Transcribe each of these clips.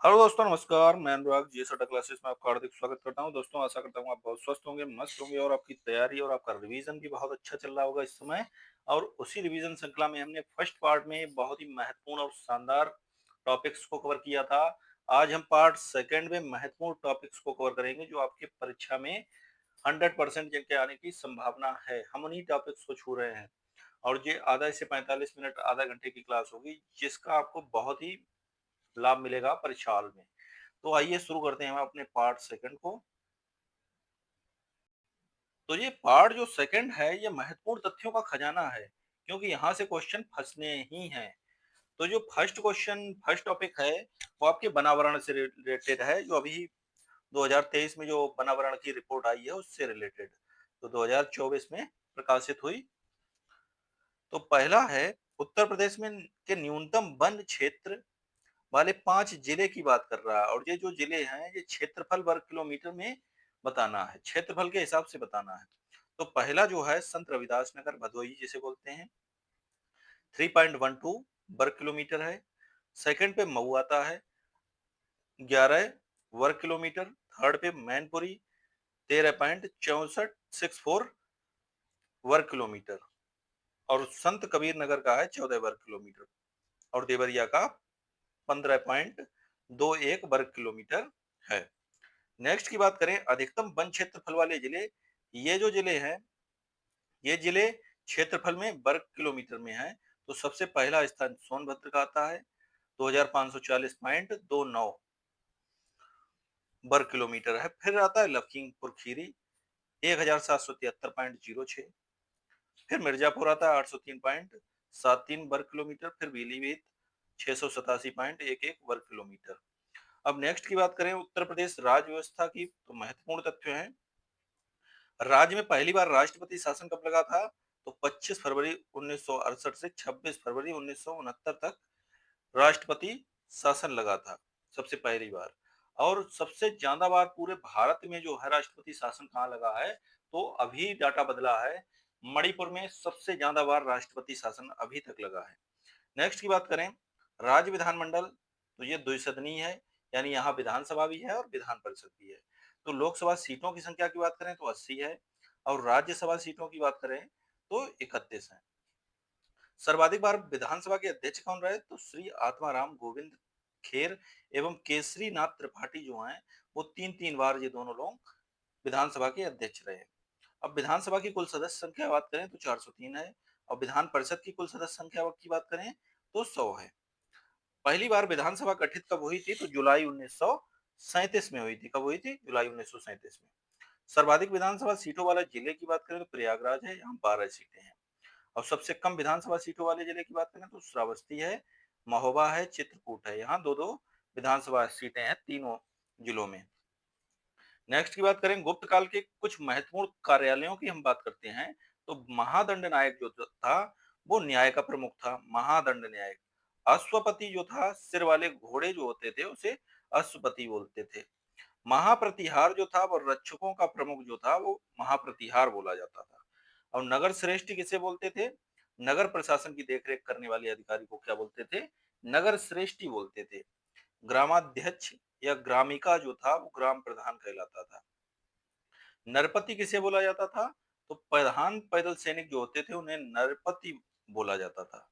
Hello दोस्तों, नमस्कार। मैं अनुराग जी सटा क्लासेस में आपका हार्दिक स्वागत करता हूं। दोस्तों, आशा करता हूं आप बहुत स्वस्थ होंगे, मस्त होंगे और आपकी तैयारी और आपका रिवीजन भी बहुत अच्छा चल रहा होगा इस समय। और उसी रिवीजन श्रृंखला में हमने फर्स्ट पार्ट में बहुत ही महत्वपूर्ण और शानदार टॉपिक्स को कवर किया था। आज हम पार्ट सेकंड में महत्वपूर्ण टॉपिक्स को कवर करेंगे जो आपके परीक्षा में 100% जिनके आने की संभावना है। हम उन्हीं टॉपिक्स को छू रहे हैं और ये आधा से 45 मिनट, आधा घंटे की क्लास होगी, जिसका आपको बहुत ही लाभ मिलेगा परीक्षा हॉल में। तो आइए शुरू करते हैं हम अपने पार्ट सेकंड को। तो ये पार्ट जो सेकंड है, ये महत्वपूर्ण तथ्यों का खजाना है, क्योंकि यहाँ से क्वेश्चन फंसने ही हैं। तो जो फर्स्ट टॉपिक है, वो आपके बनावरण से रिलेटेड है, जो अभी 2023 में जो बनावरण की रिपोर्ट आई है उससे रिलेटेड, तो 2024 में प्रकाशित हुई। तो पहला है, उत्तर प्रदेश में के न्यूनतम वन क्षेत्र वाले 5 जिले की बात कर रहा है। और ये जो जिले हैं, ये क्षेत्रफल वर्ग किलोमीटर में बताना है, क्षेत्रफल के हिसाब से बताना है। तो पहला जो है, संत रविदास नगर भदोही जिसे बोलते हैं, 3.12 वर्ग किलोमीटर है। सेकंड पे मऊ आता है, 11 वर्ग किलोमीटर। थर्ड पे मैनपुरी, 13.6464 वर्ग किलोमीटर। और संत कबीर नगर का है 14 वर्ग किलोमीटर। और देवरिया का 15.21 वर्ग किलोमीटर है। नेक्स्ट की बात करें, अधिकतम वन क्षेत्रफल वाले जिले। ये जो जिले हैं, ये जिले क्षेत्रफल में वर्ग किलोमीटर में है। तो सबसे पहला स्थान सोनभद्र का आता है, 2540.29 वर्ग किलोमीटर है। फिर आता है लखीमपुर खीरी, 1773.06। फिर मिर्जापुर आता है 803.73 वर्ग किलोमीटर। फिर पीलीभीत 687.11 वर्ग किलोमीटर। अब नेक्स्ट की बात करें उत्तर प्रदेश राज्य व्यवस्था की, तो महत्वपूर्ण तथ्य है। राज्य में पहली बार राष्ट्रपति शासन कब लगा था? तो 25 फरवरी 1968 से 26 फरवरी 1969 तक राष्ट्रपति शासन लगा था, सबसे पहली बार। और सबसे ज्यादा बार पूरे भारत में जो है राष्ट्रपति शासन कहाँ लगा है, तो अभी डाटा बदला है, मणिपुर में सबसे ज्यादा बार राष्ट्रपति शासन अभी तक लगा है। नेक्स्ट की बात करें, राज्य विधानमंडल, तो ये द्विसदनीय है, यानी यहाँ विधानसभा भी है और विधान परिषद भी है। तो लोकसभा सीटों की संख्या की बात करें तो 80 है, और राज्यसभा सीटों की बात करें तो 31 है। सर्वाधिक बार विधानसभा के अध्यक्ष कौन रहे? तो श्री आत्माराम गोविंद खेर एवं केसरी नाथ त्रिपाठी जो हैं, वो तीन तीन बार ये दोनों लोग विधानसभा के अध्यक्ष रहे। अब विधानसभा की कुल सदस्य संख्या बात करें तो 403 है, और विधान परिषद की कुल सदस्य संख्या की बात करें तो 100 है। पहली बार विधानसभा गठित कब हुई थी? तो जुलाई 1937 में हुई थी। कब हुई थी? जुलाई 1937 में। सर्वाधिक विधानसभा सीटों वाला जिले की बात करें तो प्रयागराज है, यहाँ 12 सीटें हैं। और सबसे कम विधानसभा सीटों वाले जिले की बात करें तो श्रावस्ती है, महोबा है, चित्रकूट है, यहाँ दो दो विधानसभा सीटें हैं तीनों जिलों में। नेक्स्ट की बात करें, गुप्त काल के कुछ महत्वपूर्ण कार्यालयों की हम बात करते हैं। तो महादंड नायक जो था, वो न्याय का प्रमुख था, महादंड न्यायक। अश्वपति जो था, सिर वाले घोड़े जो होते थे उसे अश्वपति बोलते थे। महाप्रतिहार जो था, वो रक्षकों का प्रमुख जो था, वो महाप्रतिहार बोला जाता था। और नगर श्रेष्ठी किसे बोलते थे? नगर प्रशासन की देखरेख करने वाले अधिकारी को क्या बोलते थे? नगर श्रेष्ठी बोलते थे। ग्रामाध्यक्ष या ग्रामिका जो था, वो ग्राम प्रधान कहलाता था। नरपति किसे बोला जाता था? तो प्रधान पैदल सैनिक जो होते थे उन्हें नरपति बोला जाता था।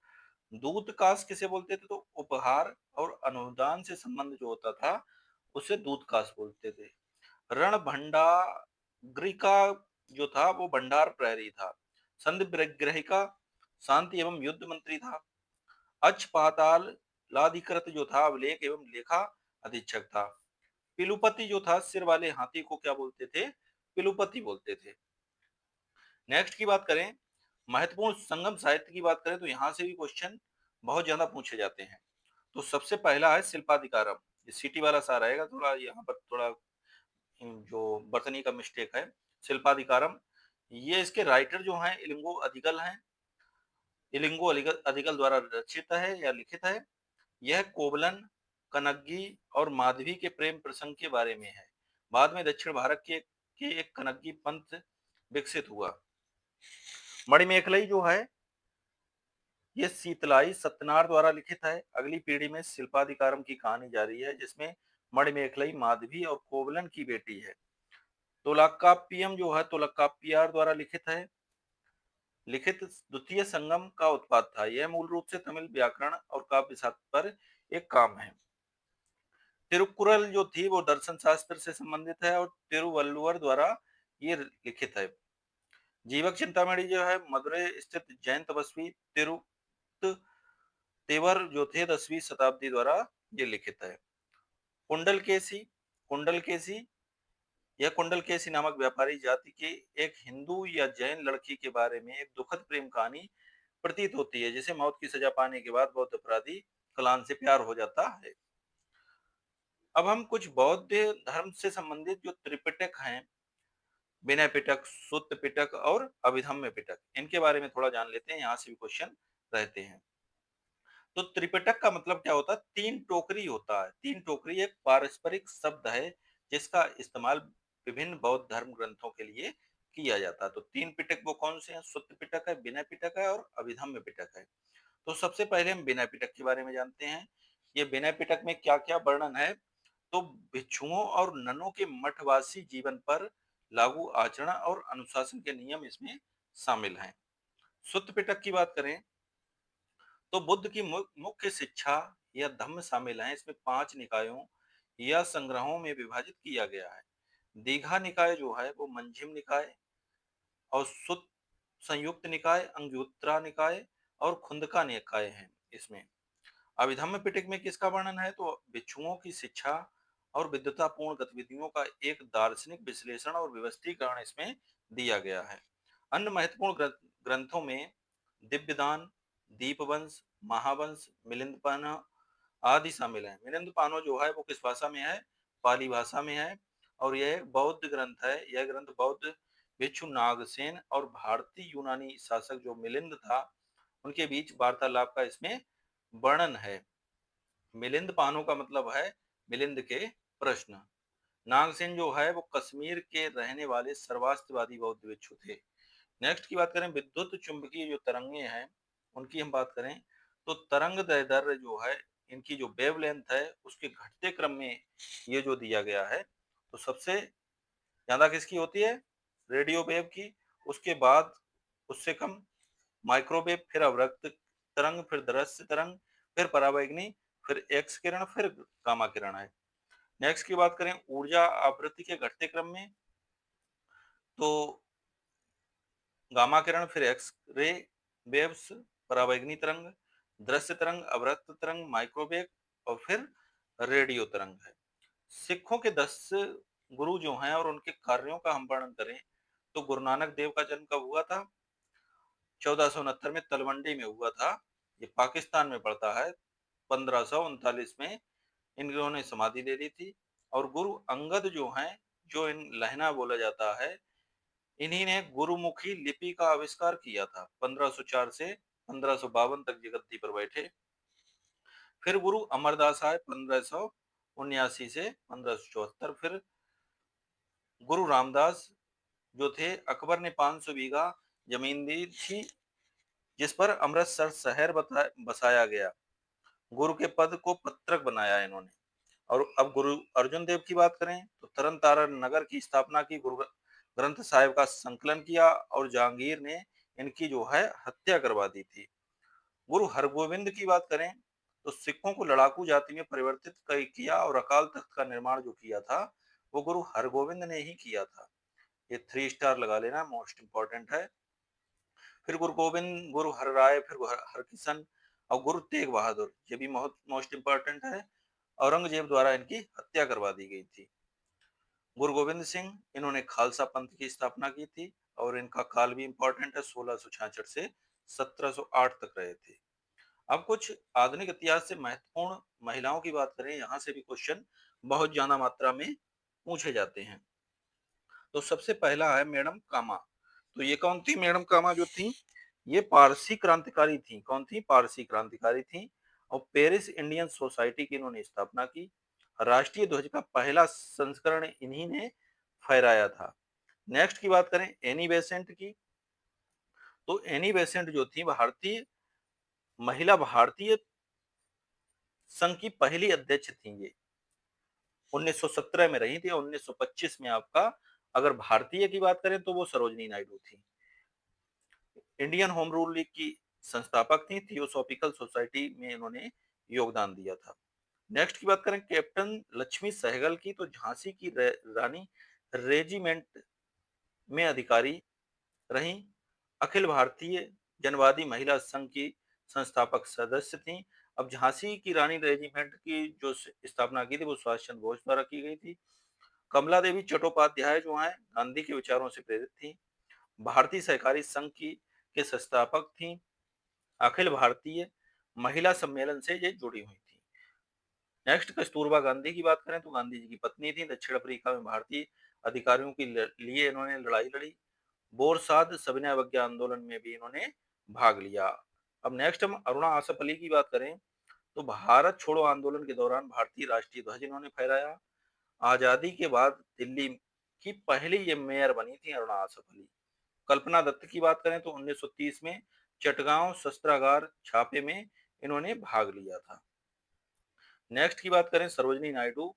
दूतकाश किसे बोलते थे? तो उपहार और अनुदान से संबंध जो होता था उसे दूतकाश बोलते थे। रणभंडारिका जो था, वो भंडार प्रहरी था। संधिग्रहिका शांति एवं युद्ध मंत्री था। अक्षपाताल लाधिकृत जो था, अभिलेख एवं लेखा अधीक्षक था। पिलुपति जो था, सिर वाले हाथी को क्या बोलते थे? पिलुपति बोलते थे। नेक्स्ट की बात करें, महत्वपूर्ण संगम साहित्य की बात करें तो यहाँ से भी क्वेश्चन बहुत ज्यादा पूछे जाते हैं। तो सबसे पहला है शिल्पाधिकारम। ये सिटी वाला सा रहेगा, थोड़ा यहाँ पर थोड़ा जो बर्तनी का मिस्टेक है। शिल्पाधिकारम, ये इसके राइटर जो हैं इलिंगो अधिकल हैं। इलिंगो अधिकल द्वारा रचित है या लिखित है। यह कोवलन, कनग्गी और माधवी के प्रेम प्रसंग के बारे में है। बाद में दक्षिण भारत के एक कनग्गी पंथ विकसित हुआ। मणिमेखलाई जो है, ये शीतलाई सत्यनारायण द्वारा लिखित है। अगली पीढ़ी में शिल्पाधिकारम की कहानी जारी है, जिसमें मणिमेखलाई माधवी और कोवलन की बेटी है। तोलाकाप्पियम जो है तोलकाप्पियार द्वारा लिखित है। लिखित द्वितीय संगम का उत्पाद था। यह मूल रूप से तमिल व्याकरण और काव्य शास्त्र पर एक काम है। तिरुकुरल जो थी वो दर्शन शास्त्र से संबंधित है और तिरुवल्लुवर द्वारा ये लिखित है। जीवक चिंतामणि जो है मदुरै स्थित जैन तपस्वी तिरुत तेवर जो थे 10वीं शताब्दी द्वारा ये लिखित है। कुंडलकेसी कुंडलकेसी यह कुंडलकेसी नामक व्यापारी जाति की एक हिंदू या जैन लड़की के बारे में एक दुखद प्रेम कहानी प्रतीत होती है, जिसे मौत की सजा पाने के बाद बौद्ध अपराधी कलान से प्यार हो जाता है। अब हम कुछ बौद्ध धर्म से संबंधित जो त्रिपिटक हैं, विनय पिटक, सुत्त पिटक और अभिधम्य पिटक, इनके बारे में थोड़ा जान लेते हैं। यहाँ से भी क्वेश्चन रहते हैं। तो त्रिपिटक का मतलब क्या होता है? तीन टोकरी होता है। तीन टोकरी एक पारस्परिक शब्द है जिसका इस्तेमाल विभिन्न बौद्ध धर्म ग्रंथों के लिए किया जाता है। तो तीन पिटक वो कौन से हैं? सुत्त पिटक है, विनय पिटक है और अभिधम्य पिटक है। तो सबसे पहले हम विनय पिटक के बारे में जानते हैं। ये विनय पिटक में क्या क्या वर्णन है? तो भिक्षुओं और ननों के मठवासी जीवन पर लागू आचरण और अनुशासन के नियम इसमें शामिल हैं। सुत्त पिटक की बात करें तो बुद्ध की मुख्य शिक्षा या धम्म शामिल है। इसमें 5 निकायों या संग्रहों में विभाजित किया गया है। दीघा निकाय जो है वो मंजिम निकाय और सुत्त संयुक्त निकाय, अंगुत्तरा निकाय और खुंदका निकाय है। इसमें अभिधम्म पिटक में किसका वर्णन है? तो भिक्षुओं की शिक्षा और विद्वतापूर्ण गतिविधियों का एक दार्शनिक विश्लेषण और व्यवस्थीकरण इसमें दिया गया है। अन्य महत्वपूर्ण ग्रंथों में दिव्यदान, दीपवंश, महावंश, मिलिंदपाना आदि शामिल हैं। मिलिंदपानो जो है वो किस भाषा में है? पाली भाषा में है और यह एक बौद्ध ग्रंथ है। यह ग्रंथ बौद्ध भिक्षु नागसेन और भारतीय यूनानी शासक जो मिलिंद था उनके बीच वार्तालाप का इसमें वर्णन है। मिलिंद पानो का मतलब है मिलिंद के प्रश्न। नागसेन जो है वो कश्मीर के रहने वाले सर्वास्तिवादी बौद्ध भिक्षु थे। नेक्स्ट की बात करें विद्युत चुंबकीय जो तरंगे हैं उनकी हम बात करें तो तरंग दैर्ध्य जो है इनकी जो वेवलेंथ है उसके घटते क्रम में ये जो दिया गया है। तो सबसे ज्यादा किसकी होती है? रेडियो वेव की। उसके बाद उससे कम माइक्रोवेव, फिर अवरक्त तरंग, फिर दृश्य तरंग, फिर परावैंगनी, फिर एक्स किरण, फिर गामा किरण है। नेक्स्ट की बात करें ऊर्जा आवृत्ति के घटते क्रम में तो गामा किरण, फिर एक्स रे वेव्स, परावैंगनी तरंग, दृश्य तरंग, अवरक्त तरंग, माइक्रोवेव और फिर रेडियो तरंग है। सिखों के 10 गुरु जो हैं और उनके कार्यों का हम वर्णन करें तो गुरु नानक देव का जन्म कब हुआ था? 1469 में तलवंडी में हुआ था। ये पाकिस्तान में पड़ता है। 1539 में इन्होंने समाधि ले ली थी। और गुरु अंगद जो हैं, जो इन लहना बोला जाता है, इन्हीं ने गुरुमुखी लिपि का आविष्कार किया था। 1504 से 1552 तक ये गद्दी पर बैठे। फिर गुरु अमरदास आए 1579 से 1574। फिर गुरु रामदास जो थे, अकबर ने 500 बीघा जमीन दी थी जिस पर अमृतसर शहर बसाया गया। गुरु के पद को पत्रक बनाया इन्होंने। और अब गुरु अर्जुन देव की बात करें तो तरन तारण नगर की स्थापना की, गुरु ग्रंथ साहिब का संकलन किया और जहांगीर ने इनकी जो है हत्या करवा दी थी। गुरु हरगोविंद की बात करें तो सिखों को लड़ाकू जाति में परिवर्तित किया और अकाल तख्त का निर्माण जो किया था वो गुरु हरगोविंद ने ही किया था। ये 3 स्टार लगा लेना, मोस्ट इंपॉर्टेंट है। फिर गुरु गोविंद, गुरु हरराय, फिर हरकिशन और गुरु तेग बहादुर, ये भी मोस्ट इंपॉर्टेंट है। औरंगजेब द्वारा इनकी हत्या करवा दी गई थी। गुरु गोविंद सिंह, इन्होंने खालसा पंथ की स्थापना की थी और इनका काल भी इंपॉर्टेंट है, 1666 से 1708 तक रहे थे। अब कुछ आधुनिक इतिहास से महत्वपूर्ण महिलाओं की बात करें, यहाँ से भी क्वेश्चन बहुत ज्यादा मात्रा में पूछे जाते हैं। तो सबसे पहला है मैडम कामा। तो ये कौन थी? मैडम कामा जो थी ये पारसी क्रांतिकारी थी। कौन थी? पारसी क्रांतिकारी थी। और पेरिस इंडियन सोसाइटी की इन्होंने स्थापना की। राष्ट्रीय ध्वज का पहला संस्करण इन्हीं ने फहराया था। नेक्स्ट की बात करें एनी बेसेंट की। तो एनी बेसेंट जो थी भारतीय महिला भारतीय संघ की पहली अध्यक्ष थी ये। 1917 में रही थी और 1925 में आपका अगर भारतीय की बात करें तो वो सरोजनी नायडू थी। इंडियन होम रूल लीग की संस्थापक थी। थियोसॉफिकल सोसाइटी में इन्होंने योगदान दिया था। नेक्स्ट की बात करें कैप्टन लक्ष्मी सहगल की, तो झांसी की रानी रेजिमेंट में अधिकारी रही। अखिल भारतीय जनवादी महिला संघ की संस्थापक सदस्य थी। अब झांसी की रानी रेजिमेंट की जो स्थापना की थी वो सुभाष चंद्र बोस द्वारा की गई थी। कमला देवी चट्टोपाध्याय जो है गांधी के विचारों से प्रेरित थी। भारतीय सहकारी संघ की के संस्थापक थी। अखिल भारतीय महिला सम्मेलन से ये जुड़ी हुई थी। नेक्स्ट कस्तूरबा गांधी की बात करें तो गांधी जी की पत्नी थी। दक्षिण अफ्रीका में भारतीय अधिकारियों के लिए इन्होंने लड़ाई लड़ी। बोरसाद सविनय अवज्ञा आंदोलन में भी इन्होंने भाग लिया। अब नेक्स्ट हम अरुणा आसफ अली की बात करें तो भारत छोड़ो आंदोलन के दौरान भारतीय राष्ट्रीय ध्वज इन्होंने फहराया। आजादी के बाद दिल्ली की पहली ये मेयर बनी थी अरुणा आसफ अली। कल्पना दत्त की बात करें तो 1930 में चटगांव शस्त्रागार छापे में इन्होंने भाग लिया था। नेक्स्ट की बात करें सरोजनी नायडू,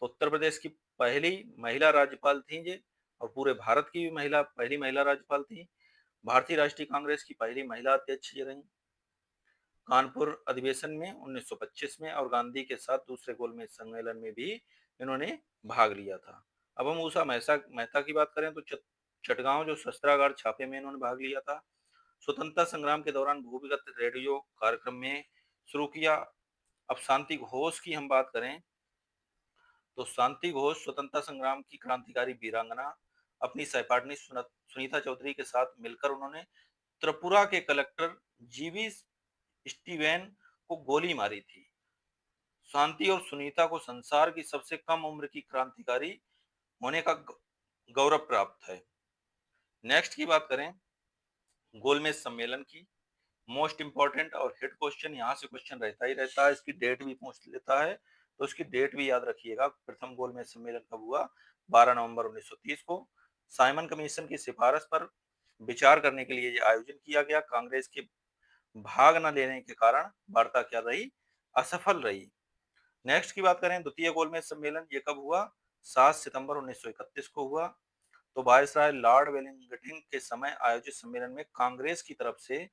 तो उत्तर प्रदेश की पहली महिला राज्यपाल थी ये और पूरे भारत की भी पहली महिला राज्यपाल थी। भारतीय राष्ट्रीय कांग्रेस की पहली महिला अध्यक्ष ये रही। कानपुर अधिवेशन में 1925 में और गांधी के साथ दूसरे गोलमेज सम्मेलन में भी इन्होंने भाग लिया था। अब हम उषा मेहता की बात करें तो चटगांव जो शस्त्रागार छापे में इन्होंने भाग लिया था। स्वतंत्रता संग्राम के दौरान भूमिगत रेडियो कार्यक्रम में शुरू किया। अब शांति घोष की हम बात करें तो शांति घोष स्वतंत्रता संग्राम की क्रांतिकारी वीरांगना। अपनी सहपाठनी सुनीता चौधरी के साथ मिलकर उन्होंने त्रिपुरा के कलेक्टर जीवी स्टीवेन को गोली मारी थी। शांति और सुनीता को संसार की सबसे कम उम्र की क्रांतिकारी होने का गौरव प्राप्त है। नेक्स्ट की बात करें गोलमेज सम्मेलन की, मोस्ट इंपॉर्टेंट और हिट क्वेश्चन, यहाँ से क्वेश्चन रहता ही रहता है, इसकी डेट भी पूछ लेता है तो इसकी डेट भी याद रखिएगा। प्रथम गोलमेज सम्मेलन कब हुआ? 12 नवंबर 1930 को। साइमन कमीशन की सिफारिश पर विचार करने के लिए यह आयोजन किया गया। कांग्रेस के भाग न लेने के कारण वार्ता क्या रही? असफल रही। नेक्स्ट की बात करें द्वितीय गोलमेज सम्मेलन, ये कब हुआ? 7 सितंबर 1931 को हुआ। तो वायसराय लॉर्ड वेलिंगटन के समय आयोजित सम्मेलन में कांग्रेस की तरफ से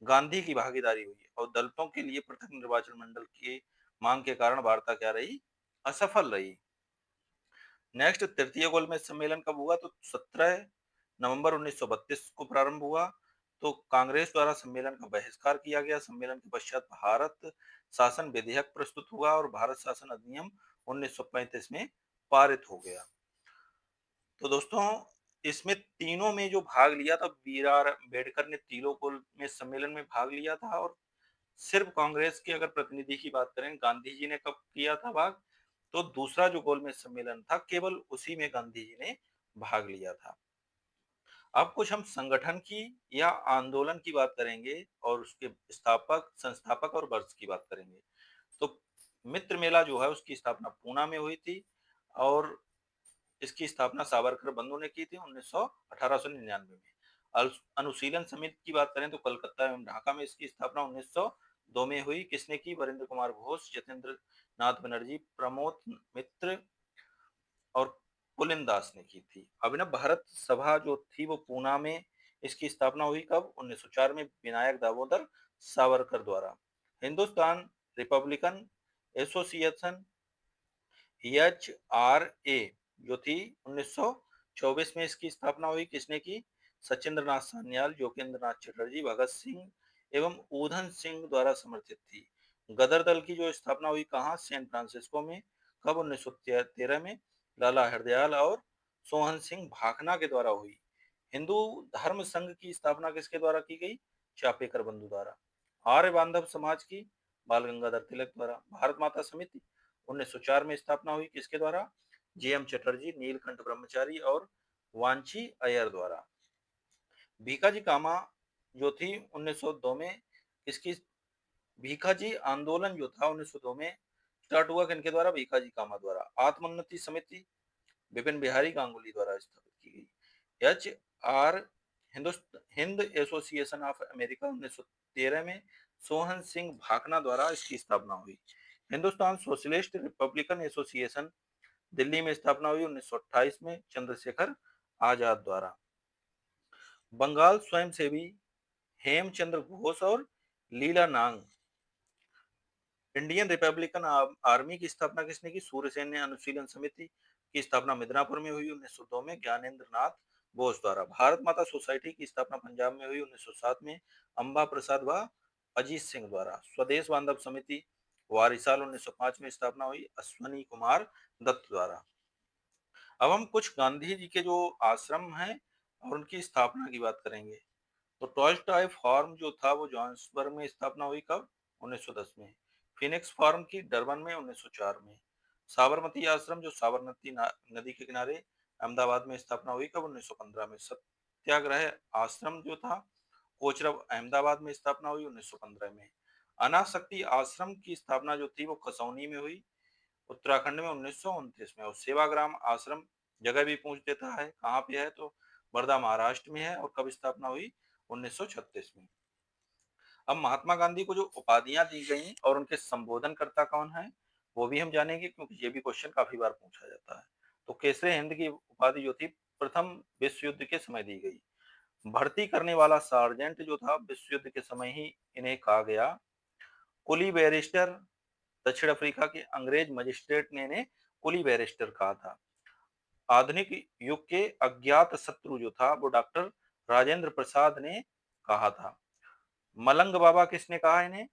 गांधी की भागीदारी हुई और दलितों के लिए पृथक निर्वाचन मंडल की मांग के कारण वार्ता क्या रही? असफल रही। नेक्स्ट तृतीय गोलमेज सम्मेलन कब हुआ? तो 17 नवंबर 1932 को प्रारंभ हुआ। तो कांग्रेस द्वारा सम्मेलन का बहिष्कार किया गया। सम्मेलन के पश्चात भारत शासन विधेयक प्रस्तुत हुआ और भारत शासन अधिनियम 1935 में पारित हो गया। तो दोस्तों इसमें तीनों में जो भाग लिया था, बी आर अम्बेडकर ने तीनों गोलमेज सम्मेलन में भाग लिया था और सिर्फ कांग्रेस के अगर प्रतिनिधि की बात करें गांधी जी ने कब किया था भाग, तो दूसरा जो गोलमेज सम्मेलन था केवल उसी में गांधी जी ने भाग लिया था। अब कुछ हम संगठन की या आंदोलन की बात करेंगे और उसके स्थापक संस्थापक और वर्ष की बात करेंगे। तो मित्र मेला जो है उसकी स्थापना पूना में हुई थी और इसकी स्थापना सावरकर बंधु ने की थी 1899 में। अनुशीलन समिति की बात करें तो कलकत्ता एवं ढाका में इसकी स्थापना 1902 में हुई। किसने की? वरिंद्र कुमार घोष, जतेंद्र नाथ बनर्जी, प्रमोद मित्र और पुलिन दास ने की थी। अभिनव भारत सभा जो थी वो पूना में इसकी स्थापना हुई। कब? 1904 में विनायक दामोदर सावरकर द्वारा। हिंदुस्तान रिपब्लिकन एसोसिएशन HRA जो थी 1924 में इसकी स्थापना हुई। किसने की? सचिंद्र नाथ सान्याल, जोगेंद्र नाथ चटर्जी, भगत सिंह एवं ऊधम सिंह द्वारा समर्थित थी। गदर दल की जो स्थापना हुई कहाँ? सैन फ्रांसिस्को में। कब? 1913 में। लाला हरदयाल और सोहन सिंह भाखना के द्वारा हुई। हिंदू धर्म संघ की स्थापना किसके द्वारा की गई? चापेकर बंधु द्वारा। आर्य बांधव समाज की बाल गंगाधर तिलक द्वारा। भारत माता समिति 1904 में स्थापना हुई। किसके द्वारा? JM चटर्जी, नीलकंठ ब्रह्मचारी और वांची अय्यर द्वारा। भीखाजी कामा जो थी 1902 में इसकी भीखाजी आंदोलन जो था 1902 में स्टार्ट हुआ किनके द्वारा? भीखाजी कामा द्वारा। आत्मोन्नति समिति विपिन बिहारी गांगुली द्वारा स्थापित की गई। HR Hind association of America 1913 में। सोहन सिंह भाकना द्वारा इसकी स्थापना हुई। Hindustan socialist Republican association Delhi में स्थापना हुई 1928 में चंद्रशेखर आजाद द्वारा। बंगाल स्वयंसेवी हेमचंद्र घोष और लीला नांग। इंडियन रिपब्लिकन आर्मी की स्थापना किसने की? सूर्य सैन्य अनुशीलन समिति की स्थापना मिदनापुर में हुई 1902 में ज्ञानेंद्र नाथ बोस द्वारा। भारत माता सोसाइटी की स्थापना पंजाब में हुई 1907 में अंबा प्रसाद व अजीत सिंह द्वारा। स्वदेश बांधव समिति वारिसाल 1905 में स्थापना हुई अश्वनी कुमार दत्त द्वारा। अब हम कुछ गांधी जी के जो आश्रम हैं और उनकी स्थापना की बात करेंगे। तो टॉल्स्टॉय फार्म जो था वो जोहान्सबर्ग में स्थापना हुई कब? 1910 में। फिनिक्स फार्म की डरबन में 1904 में। साबरमती आश्रम जो साबरमती नदी के किनारे अहमदाबाद में स्थापना हुई कब? 1915 में। सत्याग्रह आश्रम जो था कोचरब अहमदाबाद में स्थापना हुई 1915 में। अनाशक्ति आश्रम की स्थापना जो थी वो खसौनी में हुई उत्तराखंड में 1929 में। और सेवाग्राम आश्रम जगह भी पूछ देता है कहाँ पे है, तो वर्धा महाराष्ट्र में है। और कब स्थापना हुई? 1936 में। अब महात्मा गांधी को जो उपाधियां दी गई और उनके संबोधनकर्ता कौन है वो भी हम जानेंगे, क्योंकि ये भी क्वेश्चन काफी बार पूछा जाता है। तो केसरे हिंद की उपाधि जो थी प्रथम विश्व युद्ध के समय दी गई। भर्ती करने वाला सार्जेंट जो था विश्व युद्ध के समय ही इन्हें कहा गया कुली बैरिस्टर। दक्षिण अफ्रीका के अंग्रेज मजिस्ट्रेट ने इन्हें कुली बैरिस्टर कहा था। आधुनिक युग के अज्ञात शत्रु जो था वो डॉक्टर राजेंद्र प्रसाद ने कहा था। मलंग बाबा किसने कहा इन्हें?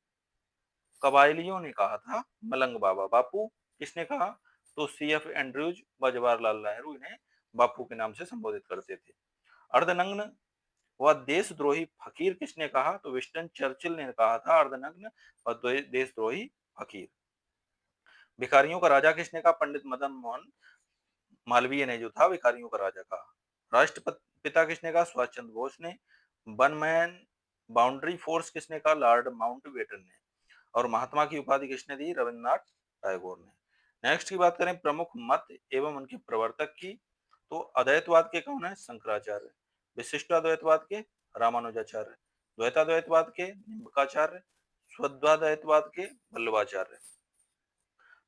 कबायलियों ने कहा था मलंग बाबा। बापू किसने कहा? तो सी एफ एंड्रयूज व जवाहरलाल नेहरू इन्हें बापू के नाम से संबोधित करते थे। अर्धनग्न व देशद्रोही फकीर किसने कहा? तो विंस्टन चर्चिल ने कहा था अर्धनग्न व देशद्रोही फकीर। भिखारियों का राजा किसने कहा? पंडित मदन मोहन मालवीय ने जो था भिखारियों का राजा कहा। राष्ट्रपिता किसने कहा? सुभाष चंद्र बोस ने। वन मैन बाउंड्री फोर्स किसने कहा? लॉर्ड माउंटबेटन ने। और महात्मा की उपाधि किसने दी? रविन्द्रनाथ टैगोर ने। नेक्स्ट की बात करें प्रमुख मत एवं उनके प्रवर्तक की, तो अद्वैतवाद के कौन है? शंकराचार्य। विशिष्टाद्वैतवाद के रामानुजाचार्य। द्वैताद्वैतवाद के निम्बकाचार्य। स्वद्वाद्वैतवाद के वल्लभाचार्य।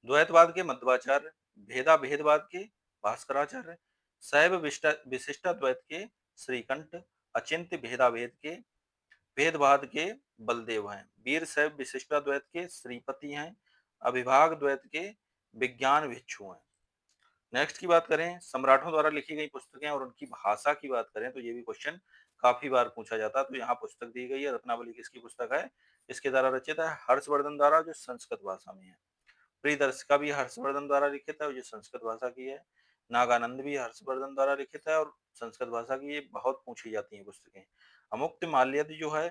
द्वैतवाद के मध्वाचार्य। भेदा भेदवाद के भास्कराचार्य। शैव विशिष्टाद्वैत के श्रीकंठ। अचिंत्य भेदाभेद के भेदवाद के बलदेव हैं। वीर शैव विशिष्टाद्वैत के श्रीपति हैं। अभिभाग द्वैत के विज्ञान भिक्षु हैं। नेक्स्ट की बात करें सम्राटों द्वारा लिखी गई पुस्तकें और उनकी भाषा की बात करें, तो ये भी क्वेश्चन काफी बार पूछा जाता है। तो यहाँ पुस्तक दी गई है रत्नावली किसकी पुस्तक है? इसके द्वारा रचित है हर्षवर्धन द्वारा जो संस्कृत भाषा में है। प्रियदर्शिका भी हर्षवर्धन द्वारा लिखित है और ये संस्कृत भाषा की है। नागानंद भी हर्षवर्धन द्वारा लिखित है और संस्कृत भाषा की। ये बहुत पूछी जाती हैं पुस्तकें। अमुक्त माल्यद जो है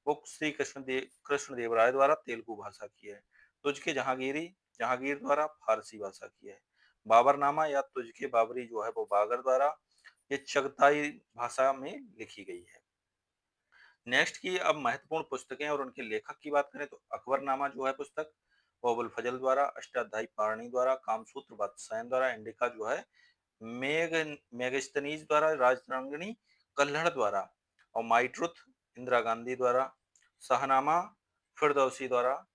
वो श्री कृष्ण देव राय द्वारा तेलुगु भाषा की है। तुझके जहांगीरी जहांगीर द्वारा फारसी भाषा की है। बाबरनामा या तुझके बाबरी जो है वो बागर द्वारा ये चगताई भाषा में लिखी गई है। नेक्स्ट की अब महत्वपूर्ण पुस्तकें और उनके लेखक की बात करें तो अकबरनामा जो है पुस्तक वो अबुल फजल द्वारा, अष्टाध्यायी पारणी द्वारा, कामसूत्र बादशाहन द्वारा, इंडिका जो है मेगस्तनीज द्वारा, राजतरंगिणी कल्हड़ द्वारा और माई ट्रुथ इंदिरा गांधी द्वारा, शाहनामा फिरदौसी द्वारा।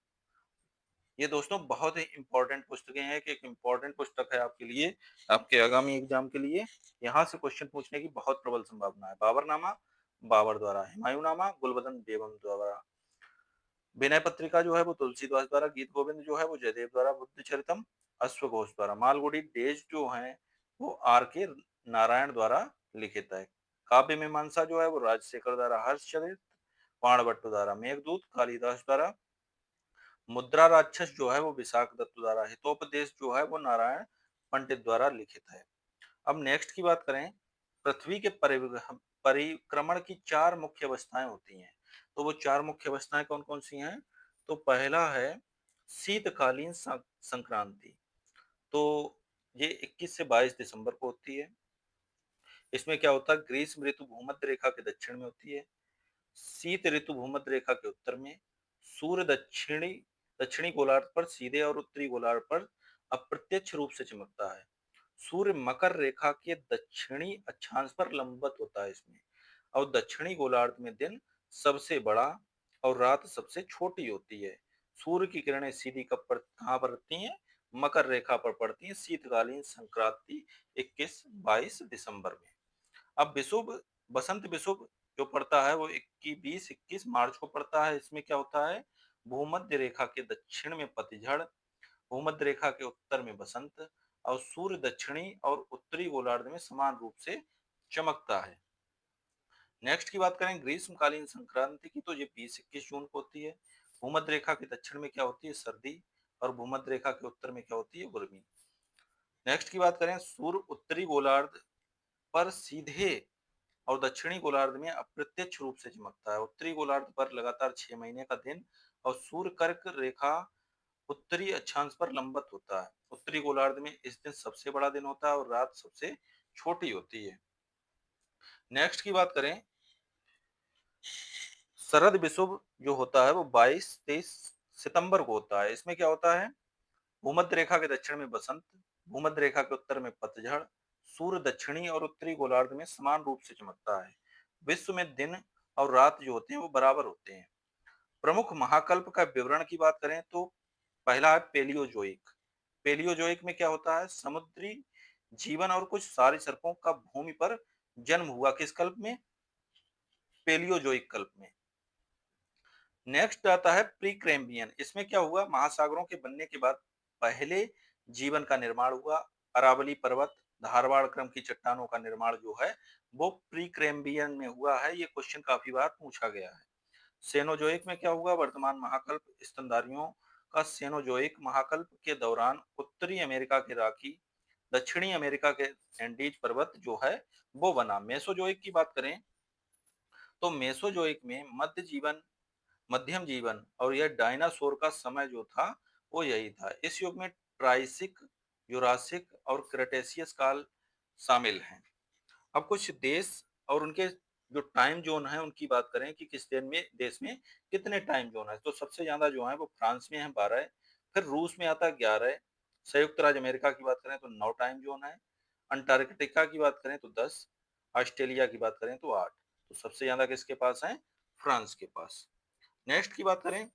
ये दोस्तों बहुत ही इंपॉर्टेंट पुस्तकें हैं कि एक इंपॉर्टेंट पुस्तक है आपके लिए, आपके आगामी एग्जाम के लिए। यहाँ से क्वेश्चन पूछने की बहुत प्रबल संभावना है। बाबरनामा बाबर द्वारा, हुमायूंनामा गुलबदन बेगम द्वारा, विनय पत्रिका जो है वो तुलसीदास द्वारा, गीत गोविंद जो है वो जयदेव द्वारा, बुद्ध चरितम अश्वघोष द्वारा, मालगुडी डेज जो है वो आर के नारायण द्वारा लिखित है। काव्य मीमांसा जो है वो राजशेखर द्वारा, हर्षचरित बाणभट्ट द्वारा, मेघदूत कालिदास द्वारा, मुद्रा राक्षस जो है वो विशाख दत्त द्वारा, हितोपदेश जो है वो नारायण पंडित द्वारा लिखित है। अब नेक्स्ट की बात करें पृथ्वी के परिक्रमण की चार मुख्य अवस्थाएं होती हैं। तो वो चार मुख्य अवस्थाएं कौन कौन सी हैं? तो पहला है शीतकालीन संक्रांति। तो ये 21 से 22 दिसंबर को होती है। इसमें क्या होता है? ग्रीष्म ऋतु भूमध्य रेखा के दक्षिण में होती है, शीत ऋतु भूमध्य रेखा के उत्तर में, सूर्य दक्षिणी दक्षिणी गोलार्ध पर सीधे और उत्तरी गोलार्ध पर अप्रत्यक्ष रूप से चमकता है। सूर्य मकर रेखा के दक्षिणी अक्षांश पर लंबवत होता है इसमें। और दक्षिणी गोलार्ध में दिन सबसे बड़ा और रात सबसे छोटी होती है। सूर्य की किरणें सीधी कहाँ पर पड़ती हैं? मकर रेखा पर पड़ती हैं शीतकालीन संक्रांति 21-22 दिसंबर में। अब विषुव, बसंत विषुव जो पड़ता है वो 21 मार्च को पड़ता है। इसमें क्या होता है? भूमध्य रेखा के दक्षिण में पतझड़, भूमध्य रेखा के उत्तर में बसंत, और सूर्य दक्षिणी और उत्तरी गोलार्ध में समान रूप से चमकता है। नेक्स्ट की बात करें ग्रीष्मकालीन संक्रांति की, तो ये 20-21 जून को होती है। भूमध्य रेखा के दक्षिण में क्या होती है? सर्दी, और भूमध्य रेखा के उत्तर में क्या होती है? गर्मी। नेक्स्ट की बात करें सूर्य उत्तरी गोलार्ध पर सीधे और दक्षिणी गोलार्ध में अप्रत्यक्ष रूप से चमकता है। उत्तरी गोलार्ध पर लगातार 6 महीने का दिन, और सूर्य कर्क रेखा उत्तरी अक्षांश पर लंबवत होता है। उत्तरी गोलार्ध में इस दिन सबसे बड़ा दिन होता है और रात सबसे छोटी होती है। नेक्स्ट की बात करें शरद विषुव जो होता है वो 22-23 सितंबर को होता है। इसमें क्या होता है? भूमध्य रेखा के दक्षिण में बसंत, भूमध्य रेखा के उत्तर में पतझड़, सूर्य दक्षिणी और उत्तरी गोलार्ध में समान रूप से चमकता है। विश्व में दिन और रात जो होते हैं वो बराबर होते हैं। प्रमुख महाकल्प का विवरण की बात करें तो पहला है पेलियोजोइक। पेलियोजोइक में क्या होता है? समुद्री जीवन और कुछ सरीसृपों का भूमि पर जन्म हुआ। किस कल्प में? पेलियोजोइक कल्प में। नेक्स्ट आता है प्री कैम्ब्रियन। इसमें क्या हुआ? महासागरों के बनने के बाद पहले जीवन का निर्माण हुआ। अरावली पर्वत, धारवाड़ क्रम की चट्टानों का निर्माण जो है वो प्री कैम्ब्रियन में हुआ है। ये क्वेश्चन काफी बार पूछा गया है। सेनोजोइक में क्या हुआ? वर्तमान महाकल्प स्तनधारियों का सेनोजोइक महाकल्प के दौरान उत्तरी अमेरिका के रॉकी, दक्षिणी अमेरिका के एंडीज पर्वत जो है वो बना। मेसोजोइक की बात करें तो मेसोजोइक में मध्यम जीवन और यह डायनासोर का समय जो था वो यही था। इस युग में ट्राइसिक, यूरासिक और क्रेटेशियस काल शामिल हैं। अब कुछ देश और उनके जो टाइम जोन है उनकी बात करें कि किस देश में कितने टाइम जोन है, तो सबसे ज्यादा जो है वो फ्रांस में है 12, फिर रूस में आता है 11, संयुक्त राज्य अमेरिका की बात करें तो 9 टाइम जोन है, अंटार्कटिका की बात करें तो 10, ऑस्ट्रेलिया की बात करें तो 8। तो सबसे ज्यादा किसके पास है? फ्रांस के पास। नेक्स्ट की बात करें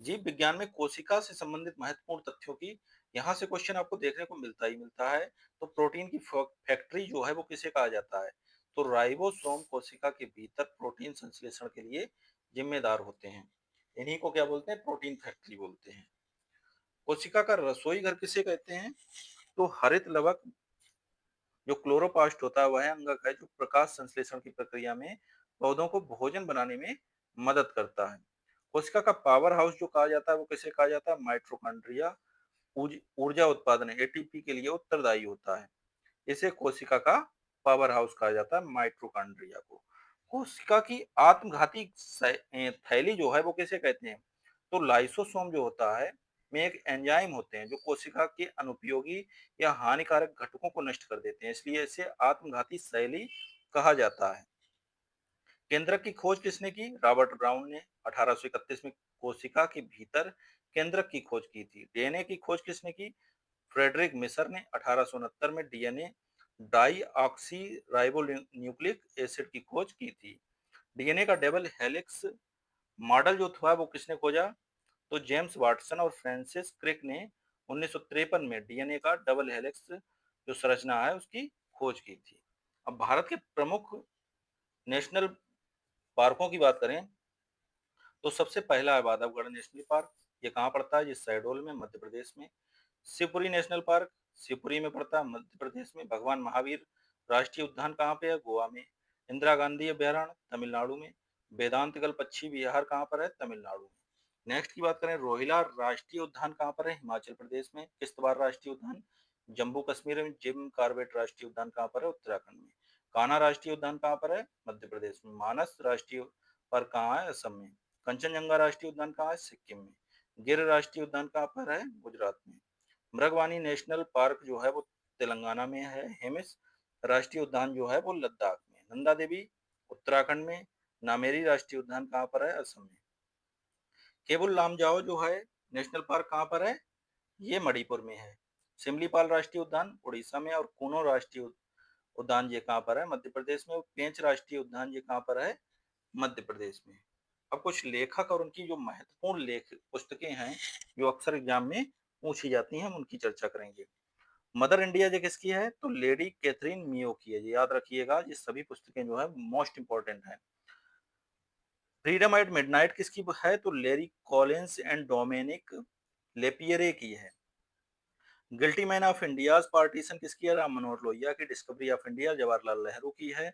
जीव विज्ञान में कोशिका से संबंधित महत्वपूर्ण तथ्यों की, यहाँ से क्वेश्चन आपको देखने को मिलता ही मिलता है। तो प्रोटीन की फैक्ट्री जो है वो किसे कहा जाता है? तो राइबोसोम कोशिका के भीतर प्रोटीन संश्लेषण के लिए जिम्मेदार होते हैं। इन्हीं को क्या बोलते हैं? प्रोटीन फैक्ट्री बोलते हैं। कोशिका का रसोई घर किसे कहते हैं? तो हरित लवक जो क्लोरोप्लास्ट होता है वह अंगक है जो प्रकाश संश्लेषण की प्रक्रिया में पौधों को भोजन बनाने में मदद करता है। कोशिका का पावर हाउस जो कहा जाता है वो किसे कहा जाता है? माइटोकॉन्ड्रिया ऊर्जा उत्पादन एटीपी के लिए उत्तरदायी होता है। इसे कोशिका का पावर हाउस कहा जाता है, माइटोकॉन्ड्रिया को। कोशिका की आत्मघाती थैली जो है वो किसे कहते हैं? तो लाइसोसोम जो होता है में एक एंजाइम होते हैं जो कोशिका के अनुपयोगी या हानिकारक घटकों को नष्ट कर देते हैं, इसलिए इसे आत्मघाती शैली कहा जाता है। केंद्रक की खोज किसने की? रॉबर्ट ब्राउन ने 1831 में कोशिका के भीतर केंद्रक की खोज की थी। डीएनए की खोज किसने की? फ्रेडरिक मिसर ने 1869 में DNA deoxyribonucleic acid की खोज की थी। डीएनए का डबल हेलिक्स मॉडल जो था वो किसने खोजा? तो जेम्स वाटसन और फ्रांसिस क्रिक ने 1953 में डीएनए का डबल हेलिक्स जो संरचना है उसकी खोज की थी। अब भारत के प्रमुख नेशनल पार्कों की बात करें तो सबसे पहला है बांधवगढ़ नेशनल पार्क। ये कहाँ पड़ता है? ये शहडोल में, मध्य प्रदेश में। शिवपुरी नेशनल पार्क शिवपुरी में पड़ता है, मध्य प्रदेश में। भगवान महावीर राष्ट्रीय उद्यान कहाँ पे है? गोवा में। इंदिरा गांधी अभ्यारण्य तमिलनाडु में। वेदांतगल पक्षी विहार कहाँ पर है? तमिलनाडु में। नेक्स्ट की बात करें रोहिला राष्ट्रीय उद्यान कहाँ पर है? हिमाचल प्रदेश में। किश्तवाड़ राष्ट्रीय उद्यान जम्मू कश्मीर में। जिम कॉर्बेट राष्ट्रीय उद्यान कहाँ पर है? उत्तराखंड में। कान्हा राष्ट्रीय उद्यान कहाँ पर है? मध्य प्रदेश में। मानस राष्ट्रीय पार्क कहाँ है? असम में। कंचनजंगा राष्ट्रीय उद्यान कहाँ है? सिक्किम में। गिर राष्ट्रीय उद्यान कहाँ पर है? गुजरात में। मृगवानी नेशनल पार्क जो है वो तेलंगाना में है। हेमिस राष्ट्रीय उद्यान जो है वो लद्दाख में। नंदा देवी उत्तराखंड में। नामेरी राष्ट्रीय उद्यान कहाँ पर है? असम में। केबुल लामजाओ जो है नेशनल पार्क कहाँ पर है? ये मणिपुर में है। सिमलीपाल राष्ट्रीय उद्यान उड़ीसा में। और कूनो राष्ट्रीय उद्यान ये कहाँ पर है? मध्य प्रदेश में। और पेंच राष्ट्रीय उद्यान ये कहाँ पर है? मध्य प्रदेश में। अब कुछ लेखक और उनकी जो महत्वपूर्ण लेख पुस्तकें हैं, जो अक्सर एग्जाम में पूछी जाती हैं, हम उनकी चर्चा करेंगे। मदर इंडिया जो किसकी है, तो लेडी कैथरीन मियो की है। ये याद रखिएगा, ये सभी पुस्तकें जो है मोस्ट इंपॉर्टेंट है। फ्रीडम एट मिडनाइट किसकी है, तो लेरी कॉलिंस एंड डोमिनिक लेपियरे की है। Guilty man of India's partition किसकी है, राम मनोहर लोहिया की। Discovery of India Jawaharlal Nehru की है।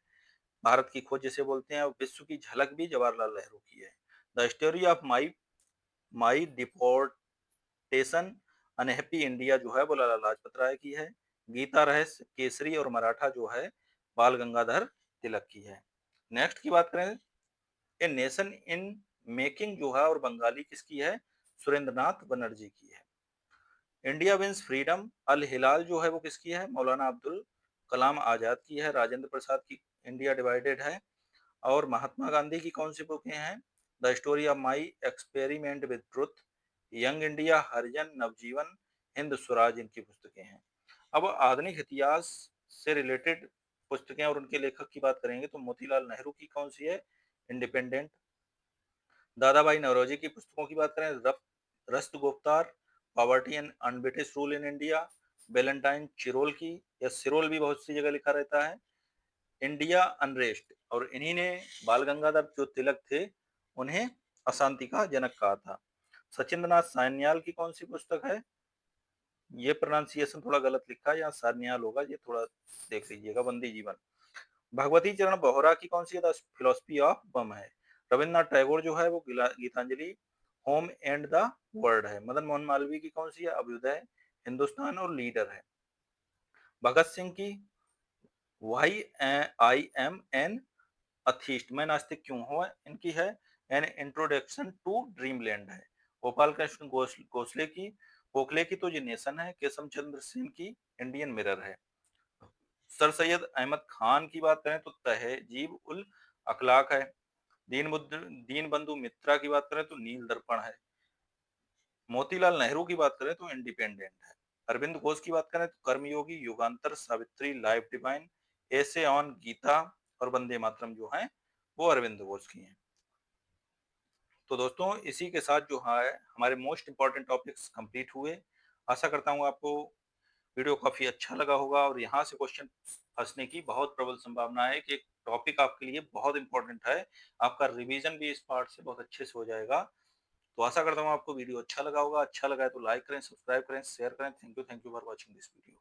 भारत की खोज जिसे बोलते हैं, और विश्व की झलक भी जवाहरलाल नेहरू की है। The story of my my deportation unhappy India जो है वो लाला लाजपत राय की है। गीता रहस्य केसरी और मराठा जो है बाल गंगाधर तिलक की है। नेक्स्ट की बात करें, ए नेशन इन मेकिंग जो है और बंगाली किसकी है, सुरेंद्र नाथ बनर्जी की है। इंडिया विंस फ्रीडम अल हिलाल जो है वो किसकी है, मौलाना अब्दुल कलाम आजाद की है। राजेंद्र प्रसाद की इंडिया डिवाइडेड है। और महात्मा गांधी की कौन सी बुकें हैं, the story of my experiment with truth, young India, Harijan, Navjivan, Hind Swaraj इनकी पुस्तकें हैं। अब आधुनिक इतिहास से रिलेटेड पुस्तकें और उनके लेखक की बात करेंगे तो मोतीलाल नेहरू की कौन सी है, इंडिपेंडेंट। दादा भाई नौरोजी की पुस्तकों की बात करें, Rast Goftar, poverty and unBritish rule in India, Valentine Chirol की, या सिरोल भी बहुत सी जगह लिखा रहता है, इंडिया अनरेस्ट। और इन्हीं ने बाल गंगाधर जो तिलक थे उन्हें अशांति का जनक कहा था। सचिंद्र नाथ सान्याल की कौन सी पुस्तक है, ये प्रोनाउंसिएशन थोड़ा गलत लिखा है, यहाँ सान्याल होगा, ये थोड़ा देख लीजिएगा। बंदी जीवन। भगवती चरण बोहरा की कौन सी है, द फिलोसफी ऑफ बम है। रविन्द्रनाथ टैगोर जो है वो Gitanjali home and the world है। मदन मोहन मालवीय की कौन सी है, अभ्युदय, हिंदुस्तान और लीडर है। भगत सिंह की why I am an atheist, मैं नास्तिक क्यों हुआ, इनकी है एन इंट्रोडक्शन टू ड्रीमलैंड है। गोपाल कृष्ण गोखले की तो ये नेशन है। केशव चंद्र सेन की इंडियन मिरर है। सर सैयद अहमद खान की बात करें तो तहजीब उल अखलाक है। दीन बंधु मित्रा की बात करें तो नील दर्पण है। मोतीलाल नेहरू की बात करें तो इंडिपेंडेंट है। अरविंद घोष की बात करें तो कर्मयोगी, युगांतर, सावित्री, लाइफ डिवाइन, ऐसे ऑन गीता और वंदे मातरम जो है वो अरविंद घोष की हैं। तो दोस्तों इसी के साथ जो है हमारे मोस्ट इंपॉर्टेंट टॉपिक्स कंप्लीट हुए। आशा करता हूँ आपको वीडियो काफी अच्छा लगा होगा, और यहाँ से क्वेश्चन फंसने की बहुत प्रबल संभावना है कि एक टॉपिक आपके लिए बहुत इंपॉर्टेंट है। आपका रिवीजन भी इस पार्ट से बहुत अच्छे से हो जाएगा। तो आशा करता हूँ आपको वीडियो अच्छा लगा होगा। अच्छा लगा है तो लाइक करें, सब्सक्राइब करें, शेयर करें। Thank you for watching this video.